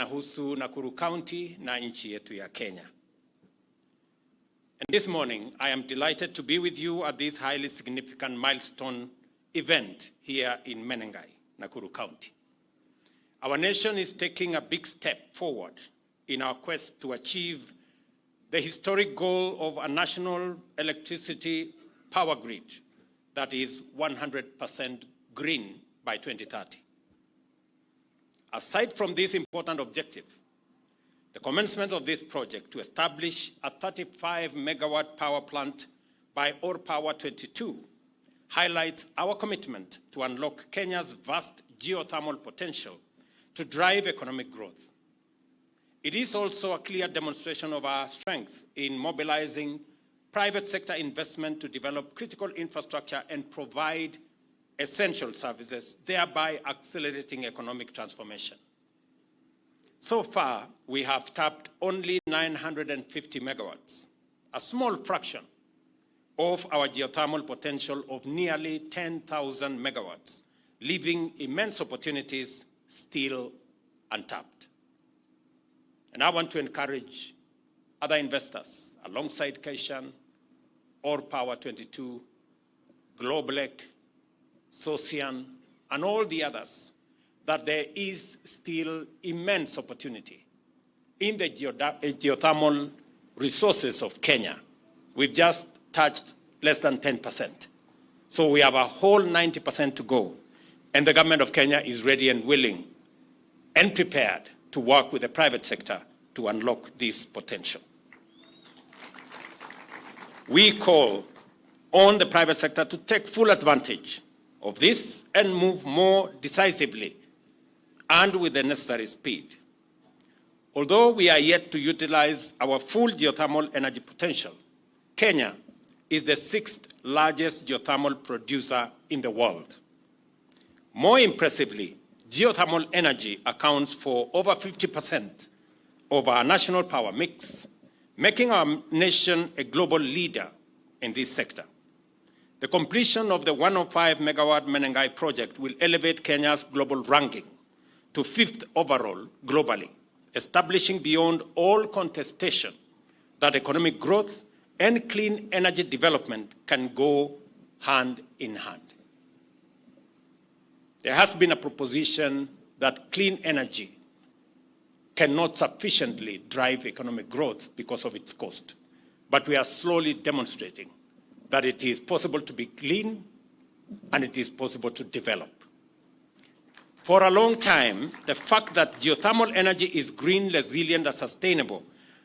yanahusu Nakuru County na nchi yetu ya Kenya. And this morning, I am delighted to be with you at this highly significant milestone event here in Menengai, Nakuru County. Our nation is taking a big step forward in our quest to achieve the historic goal of a national electricity power grid that is 100% green by 2030. Aside from this important objective, the commencement of this project to establish a 35-megawatt power plant by Or Power 22 highlights our commitment to unlock Kenya's vast geothermal potential to drive economic growth. It is also a clear demonstration of our strength in mobilizing private sector investment to develop critical infrastructure and provide essential services, thereby accelerating economic transformation. So far, we have tapped only 950 megawatts, a small fraction of our geothermal potential of nearly 10,000 megawatts, leaving immense opportunities still untapped. And I want to encourage other investors alongside Kaishan, Or Power 22, Globalec, Socian, and all the others, that there is still immense opportunity in the geothermal resources of Kenya. We've just touched less than 10%. So we have a whole 90% to go. And the government of Kenya is ready and willing and prepared to work with the private sector to unlock this potential. We call on the private sector to take full advantage of this and move more decisively and with the necessary speed. Although we are yet to utilize our full geothermal energy potential, Kenya is the 6th largest geothermal producer in the world. More impressively, geothermal energy accounts for over 50% of our national power mix, making our nation a global leader in this sector. The completion of the 105-megawatt Menengai project will elevate Kenya's global ranking to 5th overall globally, establishing beyond all contestation that economic growth and clean energy development can go hand in hand. There has been a proposition that clean energy cannot sufficiently drive economic growth because of its cost. But we are slowly demonstrating that it is possible to be clean and it is possible to develop. For a long time, the fact that geothermal energy is green, resilient, and sustainable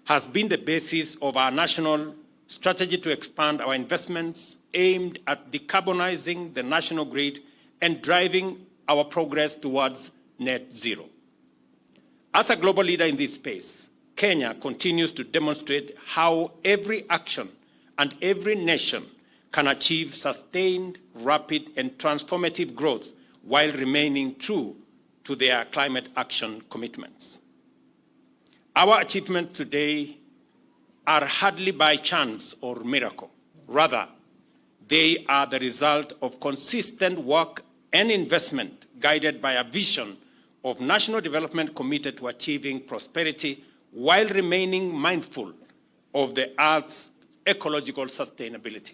has been the basis of our national strategy to expand our investments aimed at decarbonizing the national grid and driving our progress towards net zero. As a global leader in this space, Kenya continues to demonstrate how every action and every nation can achieve sustained, rapid, and transformative growth while remaining true to their climate action commitments. Our achievements today are hardly by chance or miracle. Rather, they are the result of consistent work and investment guided by a vision of national development committed to achieving prosperity while remaining mindful of the Earth's ecological sustainability.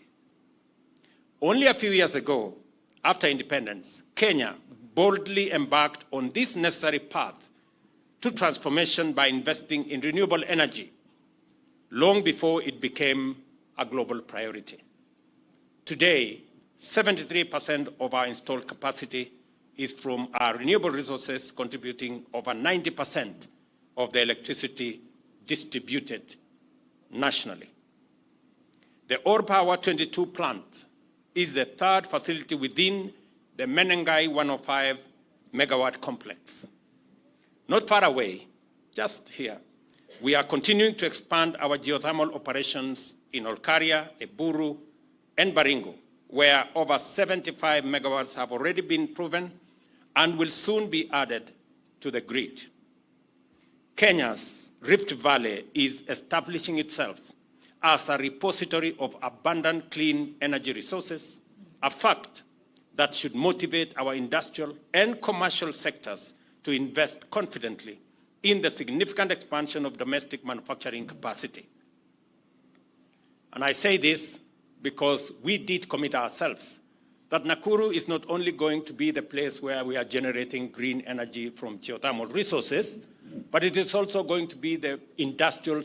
Only a few years ago, after independence, Kenya boldly embarked on this necessary path to transformation by investing in renewable energy long before it became a global priority. Today, 73% of our installed capacity is from our renewable resources, contributing over 90% of the electricity distributed nationally. The Or Power 22 plant is the 3rd facility within the Menengai 105-megawatt complex. Not far away, just here, we are continuing to expand our geothermal operations in Olkaria, Eburu, and Baringo, where over 75 megawatts have already been proven and will soon be added to the grid. Kenya's Rift Valley is establishing itself as a repository of abundant clean energy resources, a fact that should motivate our industrial and commercial sectors to invest confidently in the significant expansion of domestic manufacturing capacity. And I say this because we did commit ourselves that Nakuru is not only going to be the place where we are generating green energy from geothermal resources, but it is also going to be the industrial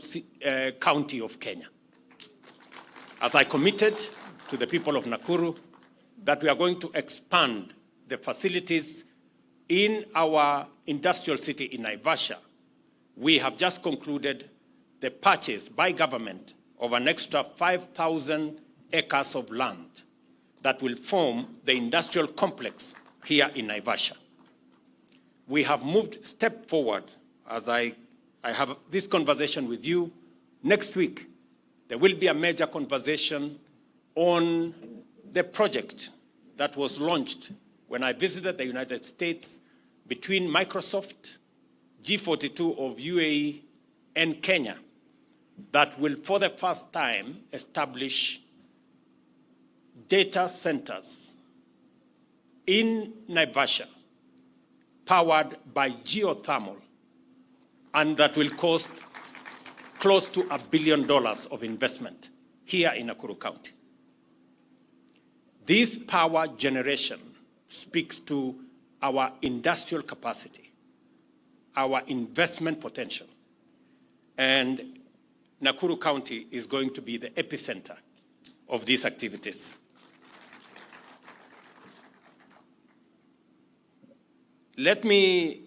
county of Kenya. As I committed to the people of Nakuru that we are going to expand the facilities in our industrial city in Naivasha, we have just concluded the purchase by government of an extra 5,000 acres of land that will form the industrial complex here in Naivasha. We have moved step forward as I have this conversation with you. Next week, there will be a major conversation on the project that was launched when I visited the United States between Microsoft, G42 of UAE, and Kenya that will, for the first time, establish data centers in Naivasha powered by geothermal, and that will cost close to $1 billion of investment here in Nakuru County. This power generation speaks to our industrial capacity, our investment potential, and Nakuru County is going to be the epicenter of these activities. Let me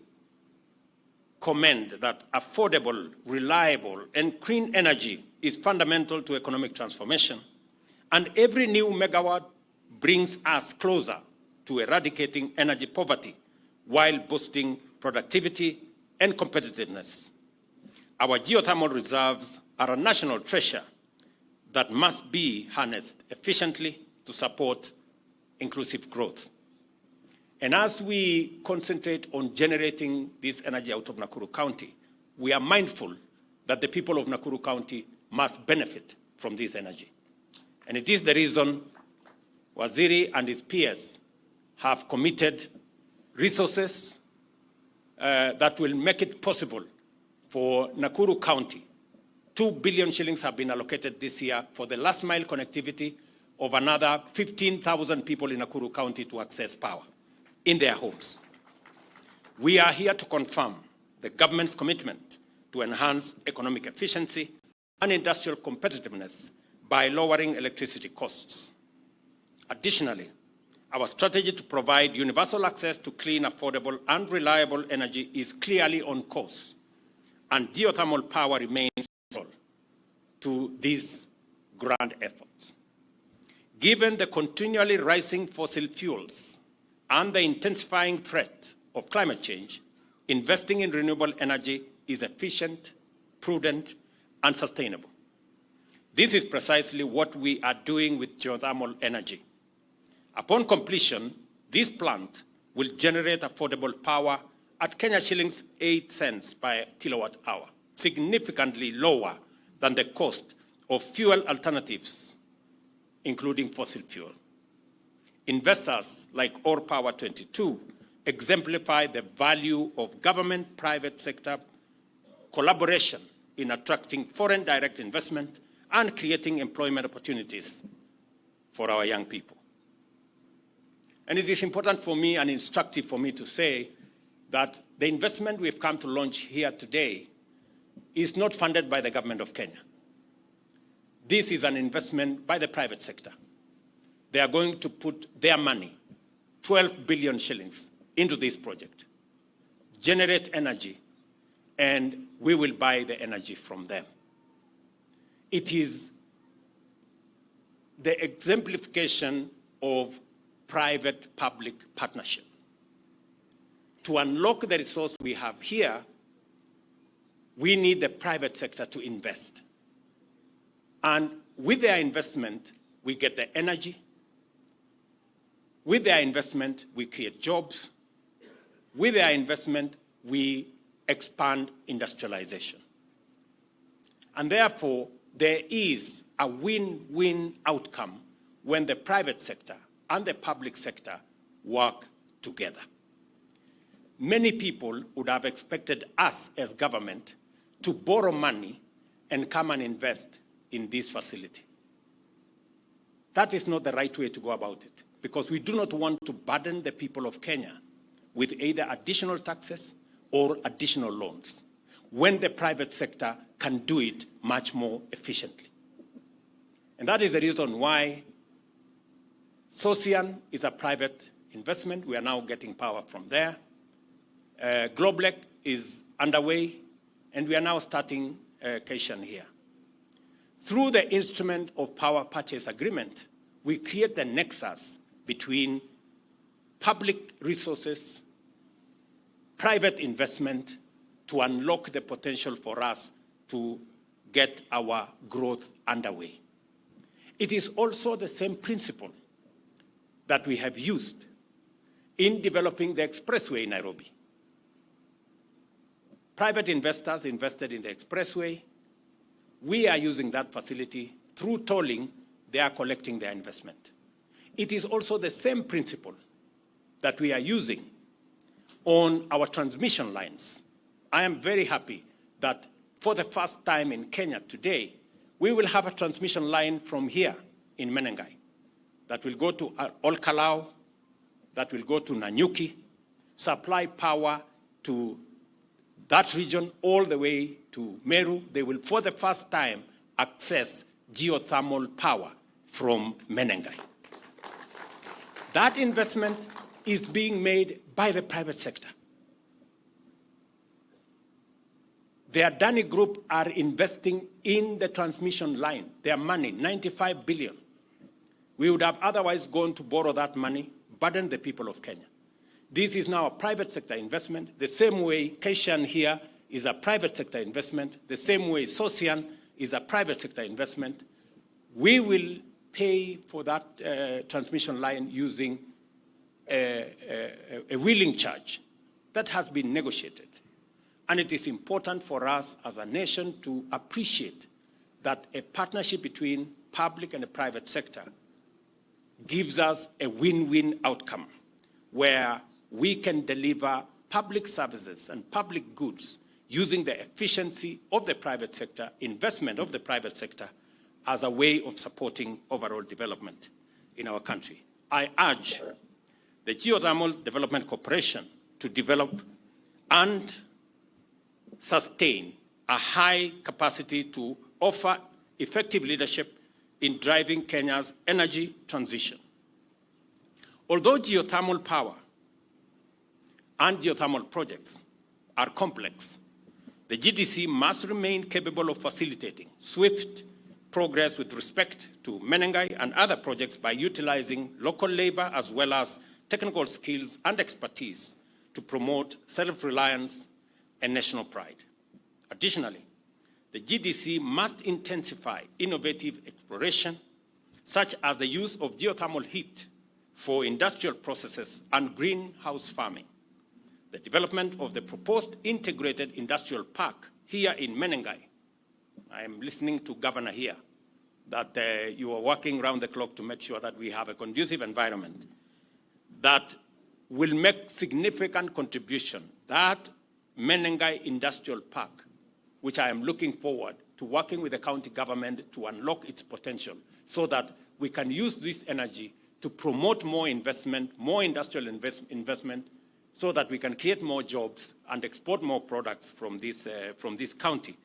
commend that affordable, reliable, and clean energy is fundamental to economic transformation, and every new megawatt brings us closer to eradicating energy poverty while boosting productivity and competitiveness. Our geothermal reserves are a national treasure that must be harnessed efficiently to support inclusive growth. And as we concentrate on generating this energy out of Nakuru County, we are mindful that the people of Nakuru County must benefit from this energy. And it is the reason Waziri and his peers have committed resources that will make it possible for Nakuru County. 2 billion shillings have been allocated this year for the last mile connectivity of another 15,000 people in Nakuru County to access power in their homes. We are here to confirm the government's commitment to enhance economic efficiency and industrial competitiveness by lowering electricity costs. Additionally, our strategy to provide universal access to clean, affordable, and reliable energy is clearly on course, and geothermal power remains central to these grand efforts. Given the continually rising fossil fuels and the intensifying threat of climate change, investing in renewable energy is efficient, prudent, and sustainable. This is precisely what we are doing with geothermal energy. Upon completion, this plant will generate affordable power at Kenya shillings 8 cents per kilowatt hour, significantly lower than the cost of fuel alternatives, including fossil fuel. Investors like Ore Power 22 exemplify the value of government-private sector collaboration in attracting foreign direct investment and creating employment opportunities for our young people. And it is important for me and instructive for me to say that the investment we've come to launch here today is not funded by the government of Kenya. This is an investment by the private sector. They are going to put their money, 12 billion shillings, into this project, generate energy, and we will buy the energy from them. It is the exemplification of private-public partnership. To unlock the resource we have here, we need the private sector to invest. And with their investment, we get the energy. With their investment, we create jobs. With their investment, we expand industrialization. And therefore, there is a win-win outcome when the private sector and the public sector work together. many people would have expected us as government to borrow money and come and invest in this facility. That is not the right way to go about it, because we do not want to burden the people of Kenya with either additional taxes or additional loans, when the private sector can do it much more efficiently. And that is the reason why Socian is a private investment. We are now getting power from there. Globlec is underway, and we are now starting Kaishan here. Through the instrument of power purchase agreement, we create the nexus between public resources, private investment, to unlock the potential for us to get our growth underway. It is also the same principle that we have used in developing the expressway in Nairobi. Private investors invested in the expressway. We are using that facility. Through tolling, they are collecting their investment. It is also the same principle that we are using on our transmission lines. I am very happy that for the first time in Kenya today, we will have a transmission line from here in Menengai that will go to Olkalau, that will go to Nanyuki, supply power to that region all the way to Meru. They will, for the first time, access geothermal power from Menengai. That investment is being made by the private sector. The Adani Group are investing in the transmission line. Their money, 95 billion. We would have otherwise gone to borrow that money, burden the people of Kenya. This is now a private sector investment, the same way Kaishan here is a private sector investment, the same way Socian is a private sector investment. We will pay for that transmission line using a wheeling charge that has been negotiated. And it is important for us as a nation to appreciate that a partnership between public and the private sector gives us a win-win outcome where we can deliver public services and public goods using the efficiency of the private sector, investment of the private sector, as a way of supporting overall development in our country. I urge the Geothermal Development Corporation to develop and sustain a high capacity to offer effective leadership in driving Kenya's energy transition. Although geothermal power and geothermal projects are complex, the GDC must remain capable of facilitating swift progress with respect to Menengai and other projects by utilizing local labor as well as technical skills and expertise to promote self-reliance and national pride. Additionally, the GDC must intensify innovative exploration, such as the use of geothermal heat for industrial processes and greenhouse farming. The development of the proposed integrated industrial park here in Menengai. I am listening to Governor here, that you are working around the clock to make sure that we have a conducive environment that will make significant contribution. That Menengai Industrial Park, which I am looking forward to working with the county government to unlock its potential so that we can use this energy to promote more investment, more industrial investment, so that we can create more jobs and export more products from this county.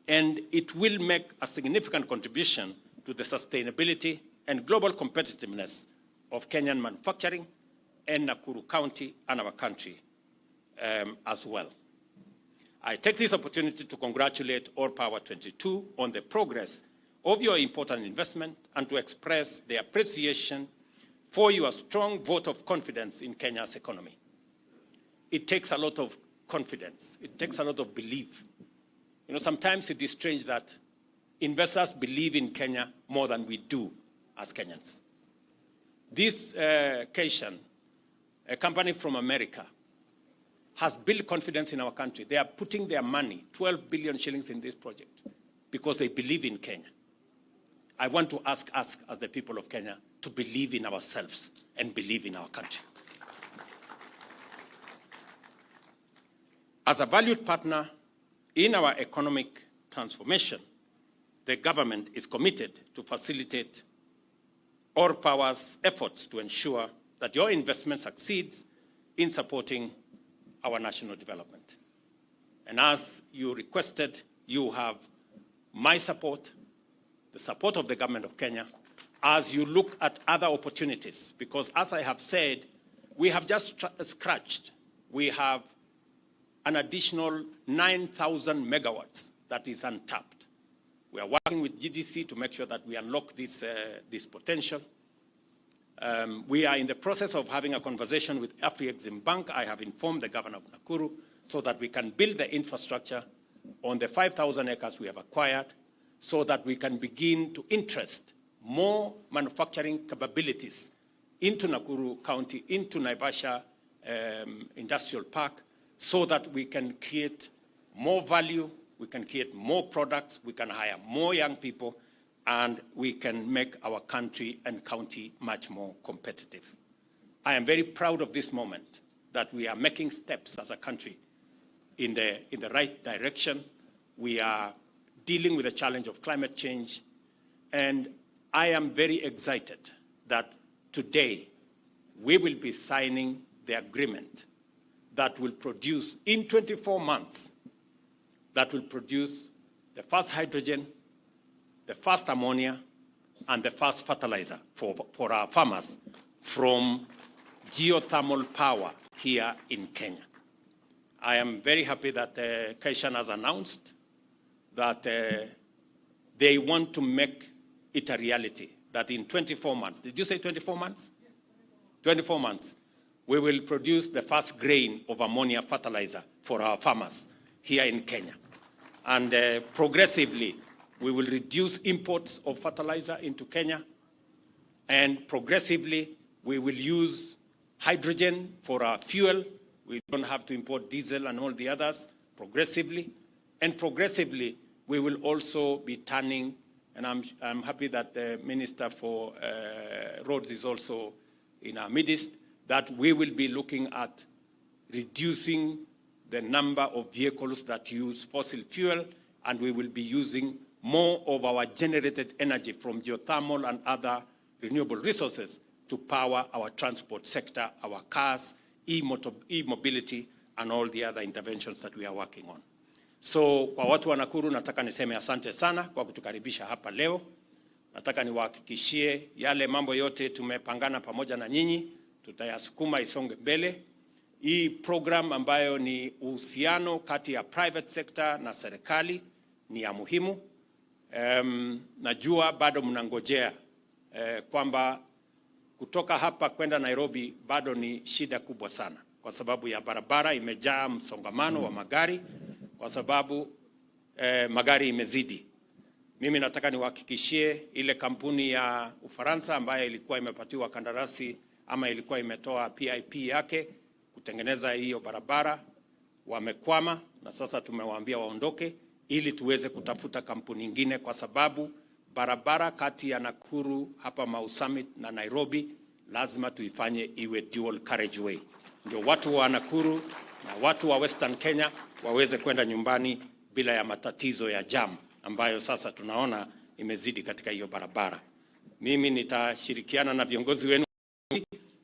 And it will make a significant contribution to the sustainability and global competitiveness of Kenyan manufacturing and Nakuru County and our country as well. I take this opportunity to congratulate All Power 22 on the progress of your important investment and to express the appreciation for your strong vote of confidence in Kenya's economy. It takes a lot of confidence. It takes a lot of belief. You know, sometimes it is strange that investors believe in Kenya more than we do as Kenyans. This Kaishan, a company from America, has built confidence in our country. They are putting their money, 12 billion shillings in this project, because they believe in Kenya. I want to ask us, as the people of Kenya, to believe in ourselves and believe in our country. As a valued partner in our economic transformation, the government is committed to facilitate all powers' efforts to ensure that your investment succeeds in supporting our national development. And as you requested, you have my support, the support of the government of Kenya, as you look at other opportunities. Because as I have said, we have just scratched. We have an additional 9,000 megawatts that is untapped. We are working with GDC to make sure that we unlock this potential. We are in the process of having a conversation with Afrexim Bank. I have informed the governor of Nakuru so that we can build the infrastructure on the 5,000 acres we have acquired so that we can begin to interest more manufacturing capabilities into Nakuru County, into Naivasha Industrial Park, so that we can create more value, we can create more products, we can hire more young people, and we can make our country and county much more competitive. I am very proud of this moment that we are making steps as a country in the right direction. We are dealing with the challenge of climate change, and I am very excited that today we will be signing the agreement that will produce in 24 months, that will produce the first hydrogen, the first ammonia, and the first fertilizer for our farmers from geothermal power here in Kenya. I am very happy that Kaishan has announced that they want to make it a reality, that in 24 months, did you say 24 months? Yes, 24 months, we will produce the first grain of ammonia fertilizer for our farmers here in Kenya. And progressively, we will reduce imports of fertilizer into Kenya. And progressively, we will use hydrogen for our fuel. We don't have to import diesel and all the others progressively. And progressively, we will also be turning, and I'm happy that the Minister for Roads is also in our midst, that we will be looking at reducing the number of vehicles that use fossil fuel, and we will be using more of our generated energy from geothermal and other renewable resources to power our transport sector, our cars, e-mobility, and all the other interventions that we are working on. So kwa watu wa Nakuru, nataka niseme asante sana kwa kutukaribisha hapa leo. Nataka niwahakikishie yale mambo yote tumepangana pamoja na nyinyi, tutayasukuma isonge mbele. Hii program ambayo ni uhusiano kati ya private sector na serikali ni ya muhimu. Najua bado mnangojea kwamba kutoka hapa kwenda Nairobi bado ni shida kubwa sana kwa sababu ya barabara imejaa msongamano wa magari, kwa sababu magari imezidi. Mimi nataka niwahakikishie ile kampuni ya Ufaransa ambayo ilikuwa imepatiwa kandarasi ama ilikuwa imetoa PIP yake kutengeneza hiyo barabara, wamekwama, na sasa tumewaambia waondoke ili tuweze kutafuta kampuni nyingine, kwa sababu barabara kati ya Nakuru hapa Mau Summit na Nairobi lazima tuifanye iwe dual carriageway, ndio watu wa Nakuru na watu wa Western Kenya waweze kwenda nyumbani bila ya matatizo ya jam ambayo sasa tunaona imezidi katika hiyo barabara. Mimi nitashirikiana na viongozi wenu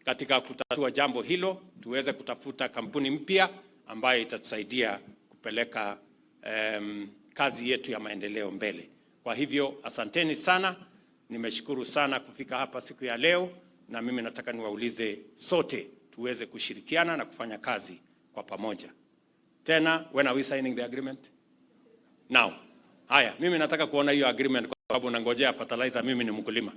katika kutatua jambo hilo, tuweze kutafuta kampuni mpya ambayo itatusaidia kupeleka kazi yetu ya maendeleo mbele. Kwa hivyo asanteni sana, nimeshukuru sana kufika hapa siku ya leo, na mimi nataka niwaulize sote tuweze kushirikiana na kufanya kazi kwa pamoja. Tena, when are we signing the agreement? Now. Haya, mimi nataka kuona hiyo agreement kwa sababu nangojea fertilizer. Mimi ni mkulima.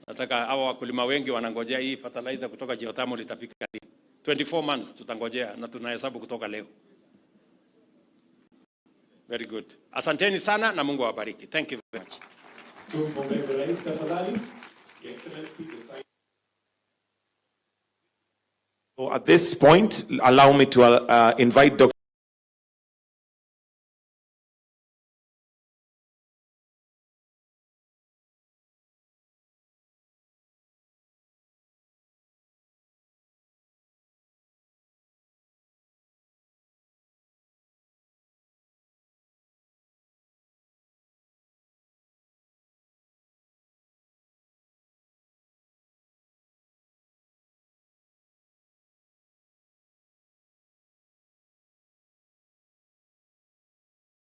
Nataka hawa wakulima wengi wanangojea hii fertilizer kutoka geothermal itafika 24 months tutangojea, na tunahesabu kutoka leo. Very good. Asanteni sana na Mungu awabariki. Thank you very much. So at this point, allow me to invite Dr.